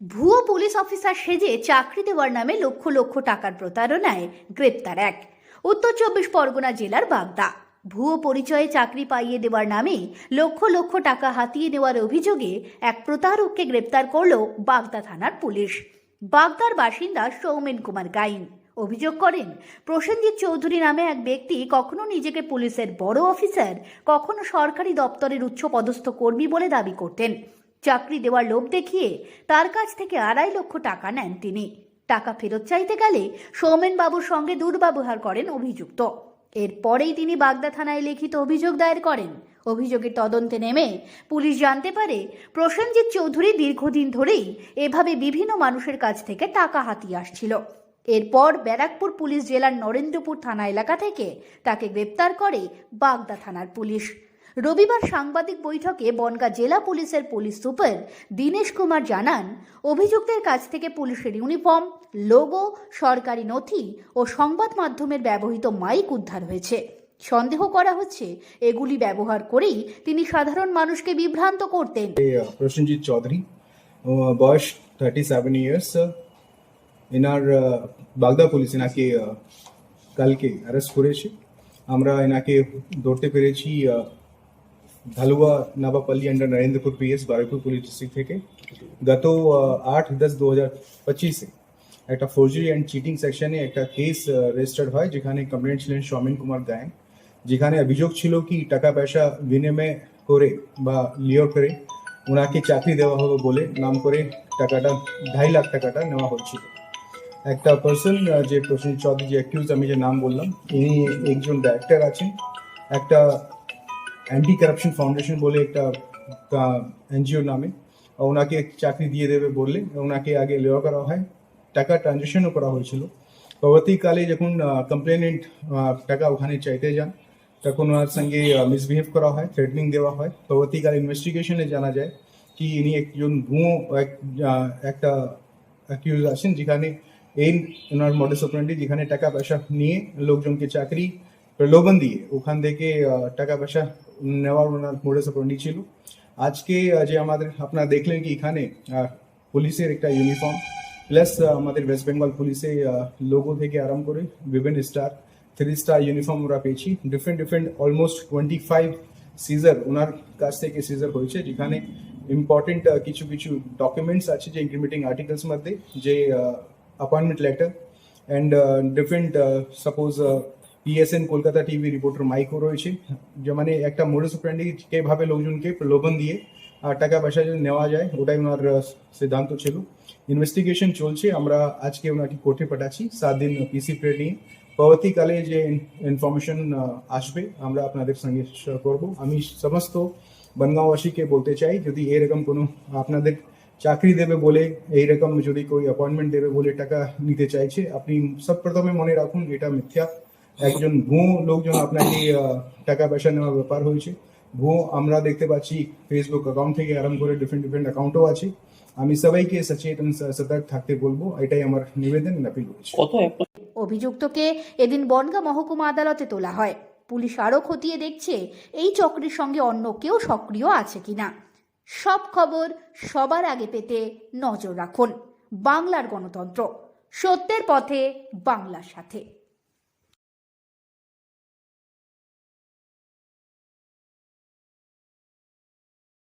ভুয়ো police officer সেজে চাকরি দেওয়ার নামে লক্ষ লক্ষ টাকার প্রতারণায় গ্রেপ্তার এক। উত্তর 24 পরগনা জেলার বাগদা। ভুয়ো পরিচয়ে চাকরি পাইয়ে দেওয়ার নামে লক্ষ লক্ষ টাকা হাতিয়ে নেওয়ার অভিযোগে এক প্রতারককে গ্রেপ্তার করল বাগদা থানার পুলিশ। বাগদার বাসিন্দা সৌমেন কুমার গাইন অভিযোগ করেন, প্রসেনজিৎ চৌধুরী নামে এক ব্যক্তি কখনো নিজেকে পুলিশের বড় অফিসার, কখনো সরকারি দপ্তরের উচ্চপদস্থ কর্মী বলে দাবি করতেন। চাকরি দেওয়ার লোভ দেখিয়ে তার কাছ থেকে 2.5 লক্ষ টাকা নেন তিনি। টাকা ফেরত চাইতে গেলে সৌমেন বাবুর সঙ্গে দুর্ব্যবহার করেন অভিযুক্ত। এরপরেই তিনি বাগদা থানায় লিখিত অভিযোগ দায়ের করেন। অভিযোগের তদন্তে নেমে পুলিশ জানতে পারে, প্রসেনজিৎ চৌধুরী দীর্ঘদিন ধরেই এভাবে বিভিন্ন মানুষের কাছ থেকে টাকা হাতিয়ে আসছিল। এরপর ব্যারাকপুর পুলিশ জেলার নরেন্দ্রপুর থানা এলাকা থেকে তাকে গ্রেপ্তার করে বাগদা থানার পুলিশ। রবিবার সাংবাদিক বৈঠকে বনগাঁ জেলা পুলিশের পুলিশ সুপার দীনেশ কুমার জানান, অভিযুক্তের কাছ থেকে পুলিশের ইউনিফর্ম, লোগো, সরকারি নথি ও সংবাদ মাধ্যমের ব্যবহৃত মাইক উদ্ধার হয়েছে। সন্দেহ করা হচ্ছে এগুলি ব্যবহার করেই তিনি সাধারণ মানুষকে বিভ্রান্ত করতেন। প্রসেনজিৎ চৌধুরী, বয়স 37 ইয়ার্স। এনার বাগদা পুলিশ এনাকে কালকে অ্যারেস্ট করেছে। আমরা এনাকে ধরতে পেরেছি Dhalua Nabapalli under Narendrapur PS Baruipur police district থেকে। গত 8/10/2025 একটা ফোর্জারি অ্যান্ড চিটিং সেকশনে একটা কেস রেজিস্টার্ড হয়, যেখানে কমপ্লেন্ট ছিলেন সৌমেন কুমার গায়েন, যেখানে অভিযোগ ছিল কি টাকা পয়সা বিনিময় করে বা লিওর করে ওনাকে চাকরি দেওয়া হবে বলে নাম করে টাকাটা 2.5 লাখ টাকাটা নেওয়া হচ্ছিল। একটা পার্সন যে প্রসেনজিৎ চৌধুরী যে অ্যাকিউজ আমি যে নাম বললাম, ইনি একজন ডাইরেক্টর আছেন একটা অ্যান্টি কারাপশন ফাউন্ডেশন বলে একটা এনজিওর নামে। ওনাকে চাকরি দিয়ে দেবে বললে ওনাকে আগে লেওয়া করা হয়, টাকা ট্রানজেকশনও করা হয়েছিল। পরবর্তীকালে যখন কমপ্লেনেন্ট টাকা ওখানে চাইতে যান, তখন ওনার সঙ্গে মিসবিহেভ করা হয়, থ্রেটনিং দেওয়া হয়। পরবর্তীকালে ইনভেস্টিগেশনে জানা যায় কি ইনি একজন ভুয়ো একটা অ্যাকিউজ আছেন, যেখানে এই ওনার মডাস অপারেন্ডি, যেখানে টাকা পয়সা নিয়ে লোকজনকে চাকরি প্রলোভন দিয়ে ওখান থেকে টাকা পয়সা নেওয়ার ওনার মডাস অপারেন্ডি ছিল। আজকে যে আমাদের আপনারা দেখলেন কি এখানে পুলিশের একটা ইউনিফর্ম প্লাস আমাদের ওয়েস্ট বেঙ্গল পুলিশে লোগো থেকে আরম্ভ করে বিভিন্ন স্টার 3 স্টার ইউনিফর্ম ওরা পেয়েছি। ডিফারেন্ট অলমোস্ট 25 সিজার ওনার কাছ থেকে সিজার হয়েছে, যেখানে ইম্পর্টেন্ট কিছু ডকুমেন্টস আছে যে ইনক্রিমিনেটিং আর্টিকেলস মধ্যে, যে appointment letter and different suppose PSN Kolkata TV reporter মাইকও রয়েছে, যে মানে একটা মোডাস অপারেন্ডি কিভাবে লোকজনকে প্রলোভন দিয়ে টাকা পয়সা যদি নেওয়া যায়, ওটাই ওনার সিদ্ধান্ত ছিল। ইনভেস্টিগেশন চলছে। আমরা আজকে ওনাকে কোর্টে পাঠাচ্ছি 7 দিন পিসি পিরিয়ড নিয়ে। পরবর্তীকালে যে ইনফরমেশন আসবে আমরা আপনাদের সঙ্গে শেয়ার করবো। আমি সমস্ত বনগাঁওবাসীকে বলতে চাই, যদি এরকম কোনো আপনাদের চাকরি দেবে বলে এইরকম যদি કોઈ অ্যাপয়েন্টমেন্ট দেবে বলে টাকা নিতে চাইছে, আপনি সব প্রথমে মনে রাখুন এটা মিথ্যা। একজন ভুয়ো লোকজন আপনাকে টাকা পয়সা নেওয়ার ব্যাপার হয়েছে। ভুয়ো আমরা দেখতে পাচ্ছি ফেসবুক অ্যাকাউন্ট থেকে আরম্ভ করে ডিফারেন্ট অ্যাকাউন্টও আছে। আমি সবাইকে সচেতন সতর্ক থাকতে বলবো, এটাই আমার নিবেদন আপিল রয়েছে। অভিযুক্তকে এদিন বনগাঁ মহকুমা আদালতে তোলা হয়। পুলিশ আরও খতিয়ে দেখছে এই চক্রের সঙ্গে অন্য কেউ সক্রিয় আছে কিনা। সব খবর সবার আগে পেতে নজর রাখুন। বাংলার গণতন্ত্র, সত্যের পথে, বাংলার সাথে।